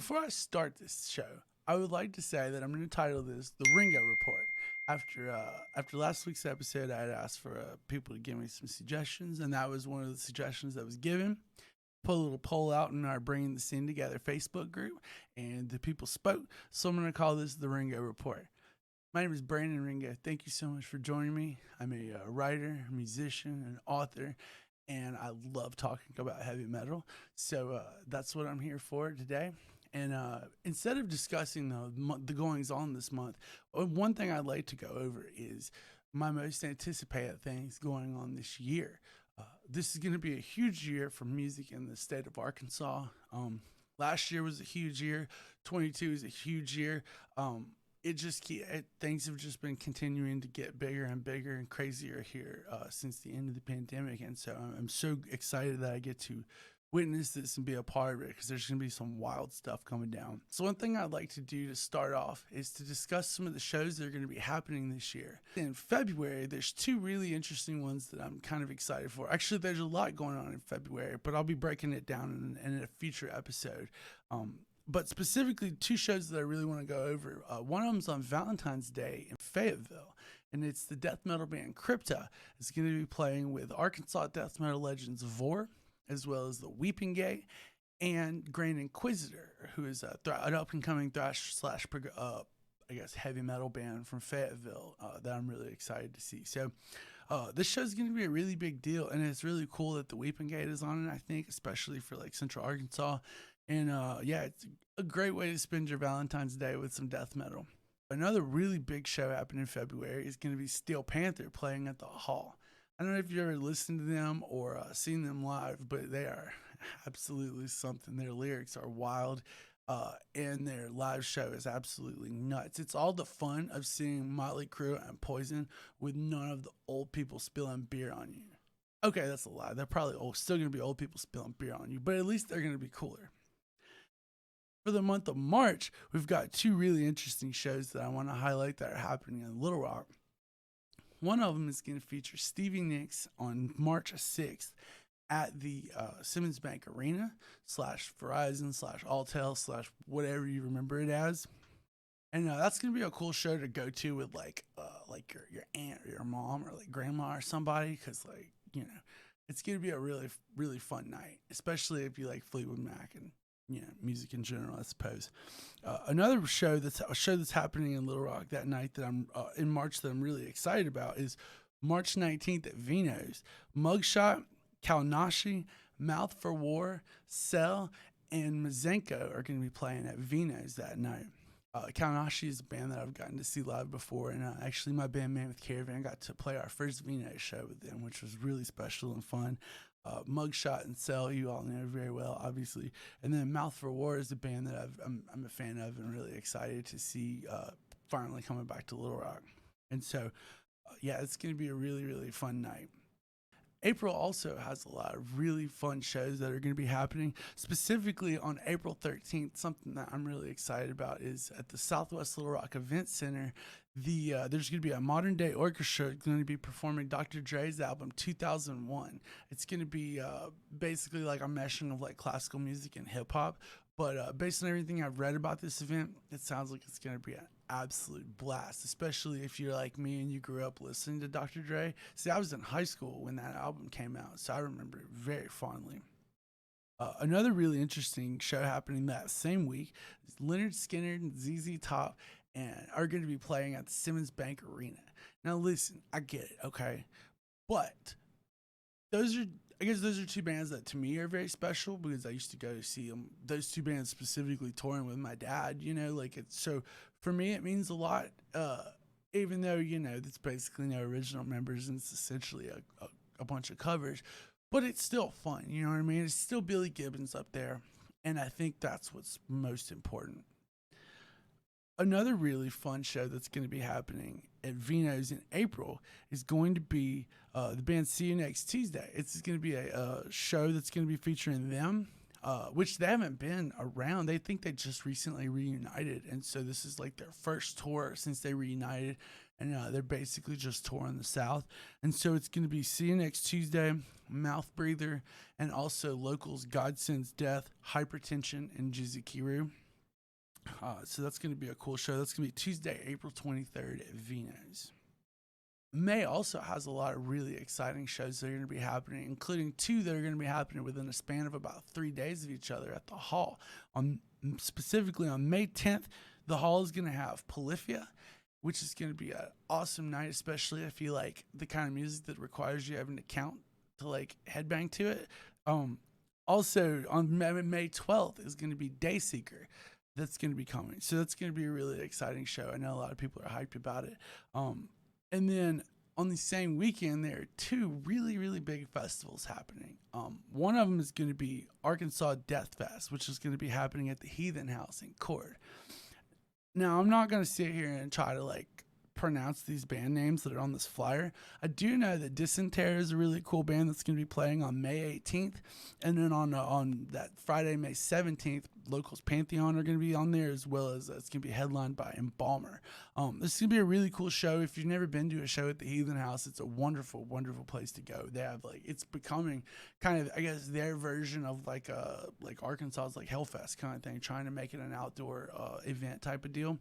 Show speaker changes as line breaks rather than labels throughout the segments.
before I start this show, I would like to say that I'm going to title this "The Ringo Report." After last week's episode, I had asked for people to give me some suggestions, and that was one of the suggestions that was given. Put a little poll out in our Bringing the Scene Together Facebook group, and the people spoke. So I'm going to call this "The Ringo Report." My name is Brandon Ringo. Thank you so much for joining me. I'm a writer, musician, and author, and I love talking about heavy metal. So that's what I'm here for today. And instead of discussing the goings on this month, one thing I'd like to go over is my most anticipated things going on this year. This is going to be a huge year for music in the state of Arkansas. Last year was a huge year. 22 is a huge year. Things have just been continuing to get bigger and bigger and crazier here since the end of the pandemic, and so I'm so excited that I get to witness this and be a part of it, because there's going to be some wild stuff coming down. So one thing I'd like to do to start off is to discuss some of the shows that are going to be happening this year. In February, there's two really interesting ones that I'm kind of excited for. Actually, there's a lot going on in February, but I'll be breaking it down in a future episode. But specifically, two shows that I really want to go over. One of them's on Valentine's Day in Fayetteville, and it's the death metal band Crypta. It's going to be playing with Arkansas death metal legends Vor, as well as the Weeping Gate, and Grand Inquisitor, who is an up-and-coming thrash slash heavy metal band from Fayetteville that I'm really excited to see. So this show's going to be a really big deal, and it's really cool that the Weeping Gate is on it, I think, especially for like Central Arkansas. And it's a great way to spend your Valentine's Day with some death metal. Another really big show happening in February is going to be Steel Panther playing at the Hall. I don't know if you've ever listened to them or seen them live, but they are absolutely something. Their lyrics are wild, and their live show is absolutely nuts. It's all the fun of seeing Motley Crue and Poison with none of the old people spilling beer on you. Okay, that's a lie. They're probably still going to be old people spilling beer on you, but at least they're going to be cooler. For the month of March, we've got two really interesting shows that I want to highlight that are happening in Little Rock. One of them is going to feature Stevie Nicks on March 6th at the Simmons Bank Arena / Verizon / Alltel / whatever you remember it as. And that's going to be a cool show to go to with like your aunt or your mom or like grandma or somebody, because it's going to be a really, really fun night, especially if you like Fleetwood Mac and music in general, I suppose. Another show that's happening in Little Rock that night that I'm in March that I'm really excited about is March 19th at Vino's. Mugshot, Kalnashi, Mouth for War, Cell, and Mazenko are going to be playing at Vino's that night. Kalnashi is a band that I've gotten to see live before, and actually my bandmate with Caravan got to play our first Vino's show with them, which was really special and fun. Mugshot and Cell, you all know very well, obviously. And then Mouth for War is a band that I'm a fan of and really excited to see finally coming back to Little Rock. And so, it's going to be a really, really fun night. April also has a lot of really fun shows that are going to be happening. Specifically on April 13th, something that I'm really excited about is at the Southwest Little Rock Event Center. There's going to be a modern day orchestra going to be performing Dr. Dre's album 2001. It's going to be basically like a meshing of like classical music and hip hop. But based on everything I've read about this event, it sounds like it's going to be an absolute blast, especially if you're like me and you grew up listening to Dr. Dre. See, I was in high school when that album came out, so I remember it very fondly. Another really interesting show happening that same week is Leonard Skinner and ZZ Top and are going to be playing at the Simmons Bank Arena. Now, listen, I get it, okay? But those are two bands that to me are very special because I used to go to see them. Those two bands specifically touring with my dad, so for me it means a lot. Even though it's basically no original members and it's essentially a bunch of covers, but it's still fun. You know what I mean? It's still Billy Gibbons up there, and I think that's what's most important. Another really fun show that's going to be happening at Vino's in April is going to be the band See You Next Tuesday. It's going to be a show that's going to be featuring them, which they haven't been around. They think they just recently reunited, and so this is like their first tour since they reunited, and they're basically just touring the South. And so it's going to be See You Next Tuesday, Mouth Breather, and also locals God Sends Death, Hypertension, and Jizukiru. So that's going to be a cool show. That's going to be Tuesday, April 23rd at Vino's. May also has a lot of really exciting shows that are going to be happening, including two that are going to be happening within a span of about 3 days of each other at the Hall. Specifically on May 10th, the Hall is going to have Polyphia, which is going to be an awesome night, especially if you like the kind of music that requires you having to count to like headbang to it. Also on May 12th is going to be Dayseeker. That's going to be coming. So that's going to be a really exciting show. I know a lot of people are hyped about it. And then on the same weekend, there are two really, really big festivals happening. One of them is going to be Arkansas Death Fest, which is going to be happening at the Heathen House in Cord. Now, I'm not going to sit here and try to like pronounce these band names that are on this flyer. I do know that Dysentery is a really cool band that's going to be playing on May 18th, and then on that Friday, May 17th, Locals Pantheon are going to be on there, as well as it's going to be headlined by Embalmer. This is going to be a really cool show. If you've never been to a show at the Heathen House, it's a wonderful, wonderful place to go. They have like, it's becoming kind of, I guess, their version of like Arkansas's like Hellfest kind of thing, trying to make it an outdoor event type of deal.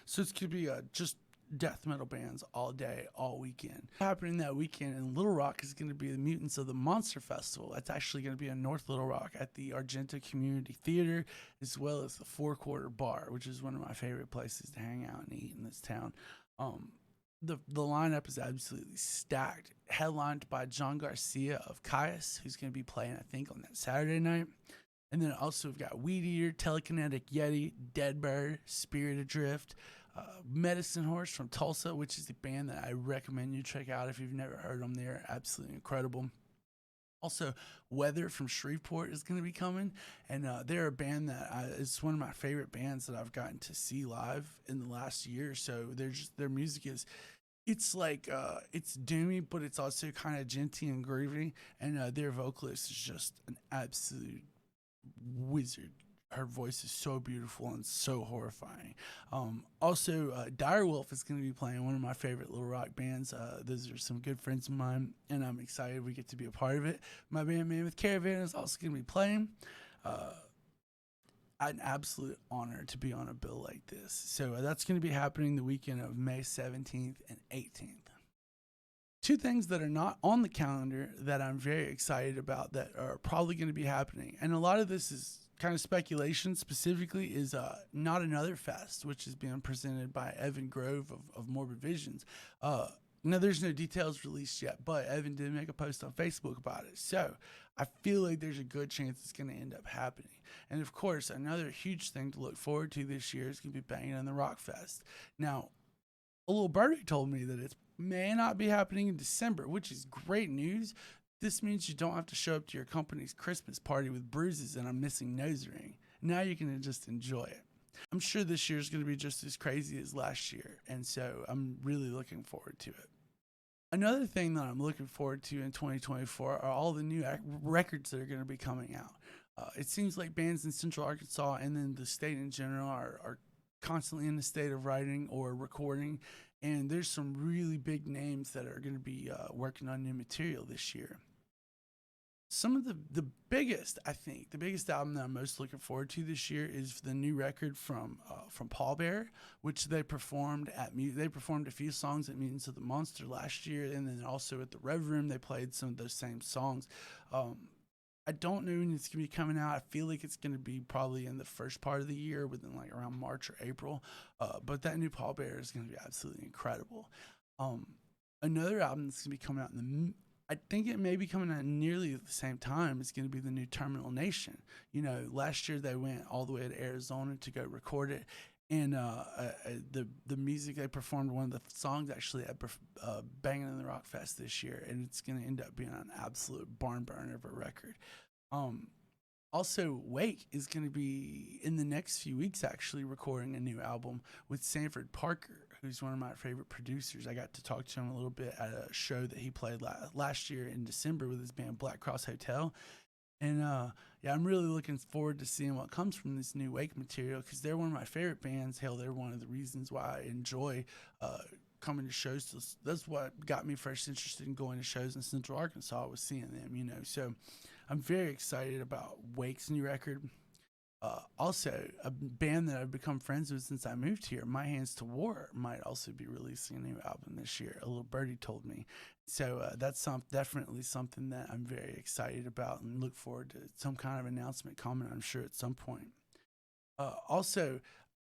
So it's going to be just death metal bands all day, all weekend. Happening that weekend in Little Rock is going to be the Mutants of the Monster Festival. That's actually going to be in North Little Rock at the Argenta Community Theater, as well as the Four Quarter Bar, which is one of my favorite places to hang out and eat in this town. The lineup is absolutely stacked, headlined by John Garcia of Caius, who's going to be playing, I think, on that Saturday night. And then also we've got Weed Eater, Telekinetic Yeti, Deadbird, Spirit Adrift, Medicine Horse from Tulsa, which is the band that I recommend you check out if you've never heard them. They're absolutely incredible. Also, Weather from Shreveport is going to be coming, and they're a band that it's one of my favorite bands that I've gotten to see live in the last year or so. Their music is, it's like it's doomy, but it's also kind of genty and groovy, and their vocalist is just an absolute wizard. Her voice is so beautiful and so horrifying. Also, Direwolf is going to be playing, one of my favorite Little Rock bands. Those are some good friends of mine, and I'm excited we get to be a part of it. My band Mammoth Caravan is also going to be playing. An absolute honor to be on a bill like this. So that's going to be happening the weekend of May 17th and 18th. Two things that are not on the calendar that I'm very excited about that are probably going to be happening, and a lot of this is kind of speculation, specifically is Not Another Fest, which is being presented by Evan Grove of Morbid Visions. Now, there's no details released yet, but Evan did make a post on Facebook about it. So I feel like there's a good chance it's going to end up happening. And of course, another huge thing to look forward to this year is going to be Banging on the Rock Fest. Now, a little birdie told me that it may not be happening in December, which is great news. This means you don't have to show up to your company's Christmas party with bruises and a missing nose ring. Now you can just enjoy it. I'm sure this year is going to be just as crazy as last year, and so I'm really looking forward to it. Another thing that I'm looking forward to in 2024 are all the new records that are going to be coming out. It seems like bands in Central Arkansas and then the state in general are constantly in the state of writing or recording, and there's some really big names that are going to be working on new material this year. Some of the biggest, I think, the biggest album that I'm most looking forward to this year is the new record from Paul Bear, which they performed they performed a few songs at Mutants of the Monster last year, and then also at the Rev Room they played some of those same songs. I don't know when it's going to be coming out. I feel like it's going to be probably in the first part of the year, within like around March or April. But that new Paul Bear is going to be absolutely incredible. Another album that's going to be coming out I think it may be coming out nearly at the same time. It's going to be the new Terminal Nation. You know, last year they went all the way to Arizona to go record it. And the music they performed, one of the songs actually at Banging in the Rock Fest this year, and it's going to end up being an absolute barn burner of a record. Also, Wake is going to be in the next few weeks actually recording a new album with Sanford Parker, who's one of my favorite producers. I got to talk to him a little bit at a show that he played last year in December with his band Black Cross Hotel. And yeah, I'm really looking forward to seeing what comes from this new Wake material, because they're one of my favorite bands. Hell, they're one of the reasons why I enjoy coming to shows. That's what got me first interested in going to shows in Central Arkansas, was seeing them, you know. So I'm very excited about Wake's new record. Also, a band that I've become friends with since I moved here, My Hands to War, might also be releasing a new album this year. A little birdie told me. So that's definitely something that I'm very excited about and look forward to some kind of announcement coming, I'm sure, at some point. Also,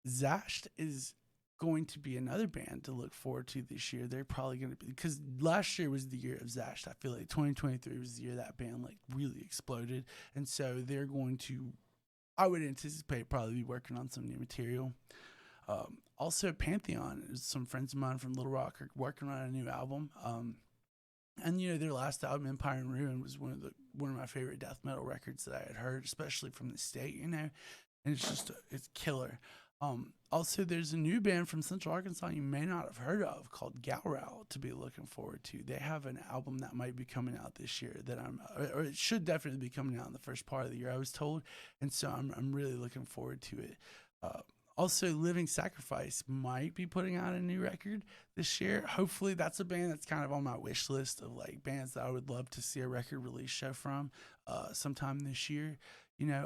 Zasht is going to be another band to look forward to this year. They're probably going to be, because last year was the year of Zasht. I feel like 2023 was the year that band like really exploded, and so they're going to, I would anticipate, probably be working on some new material. Also, Pantheon, some friends of mine from Little Rock are working on a new album. And their last album, Empire and Ruin, was one of my favorite death metal records that I had heard, especially from the state. And it's just it's killer. Also, there's a new band from Central Arkansas you may not have heard of called Gowrow to be looking forward to. They have an album that might be coming out this year that or it should definitely be coming out in the first part of the year, I was told, and so I'm really looking forward to it. Also, Living Sacrifice might be putting out a new record this year. Hopefully, that's a band that's kind of on my wish list of like bands that I would love to see a record release show from sometime this year.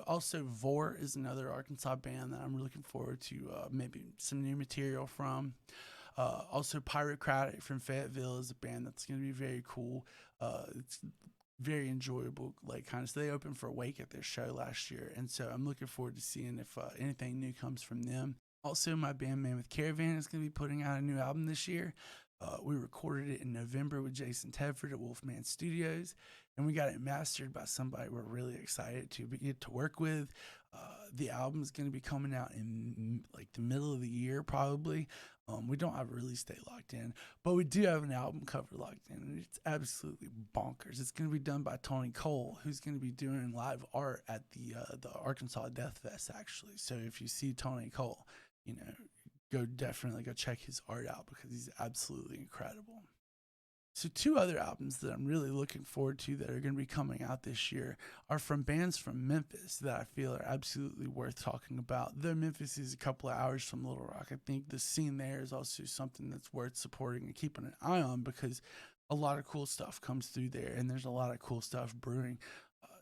Also Vor is another Arkansas band that I'm looking forward to maybe some new material from. Also Pyrocratic from Fayetteville is a band that's going to be very cool. It's very enjoyable, like kind of. So they opened for Wake at their show last year, and so I'm looking forward to seeing if anything new comes from them. Also, my band Man with Caravan is going to be putting out a new album this year. We recorded it in November with Jason Tedford at Wolfman Studios, and we got it mastered by somebody we're really excited to get to work with. The album is going to be coming out in like the middle of the year, probably. We don't have a release date locked in, but we do have an album cover locked in, and it's absolutely bonkers. It's going to be done by Tony Cole, who's going to be doing live art at the Arkansas Death Fest, actually. So if you see Tony Cole, definitely go check his art out because he's absolutely incredible. So 2 other albums that I'm really looking forward to that are going to be coming out this year are from bands from Memphis that I feel are absolutely worth talking about. Though Memphis is a couple of hours from Little Rock, I think the scene there is also something that's worth supporting and keeping an eye on because a lot of cool stuff comes through there and there's a lot of cool stuff brewing.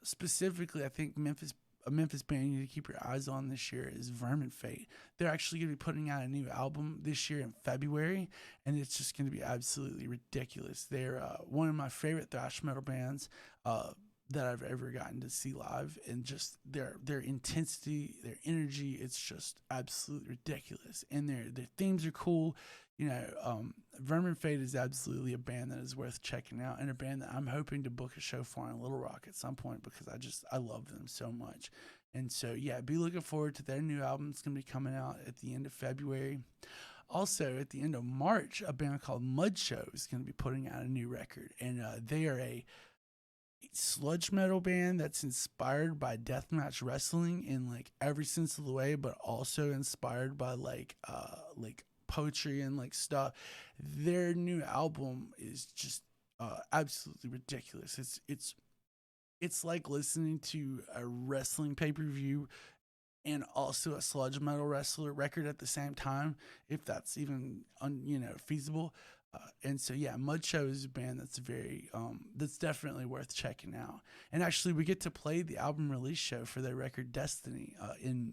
Specifically, I think a Memphis band you need to keep your eyes on this year is Vermin Fate. They're actually going to be putting out a new album this year in February, and it's just going to be absolutely ridiculous. They're one of my favorite thrash metal bands that I've ever gotten to see live, and just their intensity, their energy, it's just absolutely ridiculous. And their themes are cool. Vermin Fate is absolutely a band that is worth checking out, and a band that I'm hoping to book a show for in Little Rock at some point because I love them so much. And so, yeah, be looking forward to their new album. It's going to be coming out at the end of February. Also, at the end of March, a band called Mud Show is going to be putting out a new record, and they are a sludge metal band that's inspired by deathmatch wrestling in like every sense of the way, but also inspired by like poetry and like stuff. Their new album is just absolutely ridiculous. It's like listening to a wrestling pay-per-view and also a sludge metal wrestler record at the same time, if that's even feasible. And so, yeah, Mud Show is a band that's that's definitely worth checking out. And actually, we get to play the album release show for their record Destiny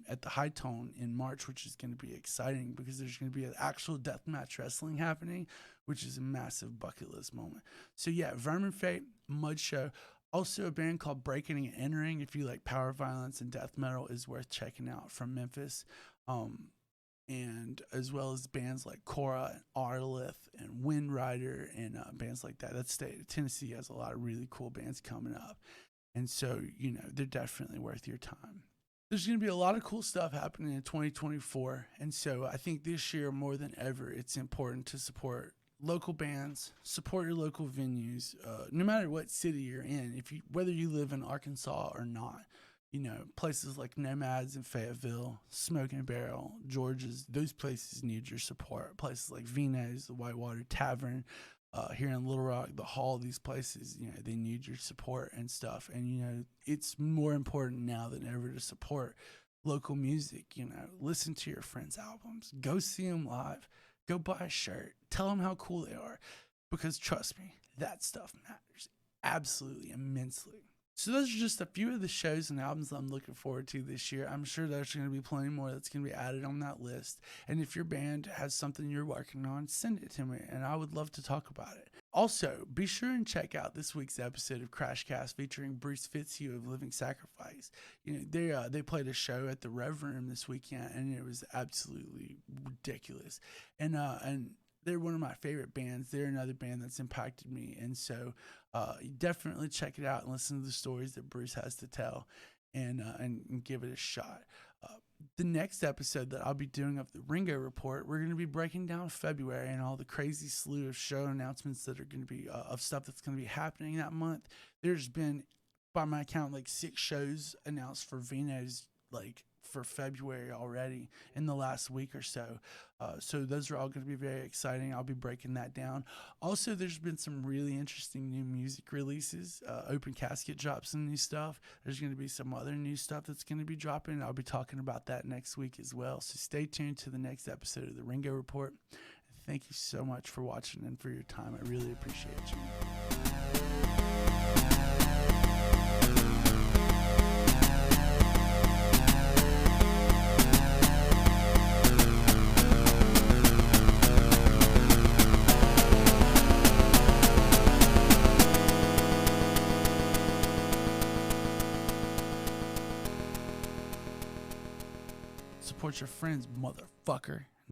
at the High Tone in March, which is going to be exciting because there's going to be an actual deathmatch wrestling happening, which is a massive bucket list moment. So, yeah, Vermin Fate, Mud Show. Also, a band called Breaking and Entering, if you like power violence and death metal, is worth checking out from Memphis. And as well as bands like Cora and Arlith and Wind Rider and bands like that. Tennessee has a lot of really cool bands coming up. And so, they're definitely worth your time. There's going to be a lot of cool stuff happening in 2024. And so I think this year more than ever, it's important to support local bands, support your local venues, no matter what city you're in, whether you live in Arkansas or not. Places like Nomads in Fayetteville, Smoking Barrel, George's, those places need your support. Places like Vino's, the Whitewater Tavern, here in Little Rock, the Hall, these places, they need your support and stuff. And, it's more important now than ever to support local music. Listen to your friends' albums, go see them live, go buy a shirt, tell them how cool they are, because trust me, that stuff matters absolutely immensely. So those are just a few of the shows and albums that I'm looking forward to this year. I'm sure there's going to be plenty more that's going to be added on that list. And if your band has something you're working on, send it to me, and I would love to talk about it. Also, be sure and check out this week's episode of Crashcast featuring Bruce Fitzhugh of Living Sacrifice. They played a show at the Rev Room this weekend, and it was absolutely ridiculous. And they're one of my favorite bands. They're another band that's impacted me, and so definitely check it out and listen to the stories that Bruce has to tell, and give it a shot. The next episode that I'll be doing of the Ringo Report, we're going to be breaking down February and all the crazy slew of show announcements that are going to be of stuff that's going to be happening that month. There's been, by my count, like 6 shows announced for Vino's, like for February already in the last week or so. So those are all going to be very exciting. I'll be breaking that down. Also, there's been some really interesting new music releases. Open Casket dropped some new stuff. There's going to be some other new stuff that's going to be dropping. I'll be talking about that next week as well. So stay tuned to the next episode of the Ringo Report. Thank you so much for watching and for your time. I really appreciate you. Support your friends, motherfucker.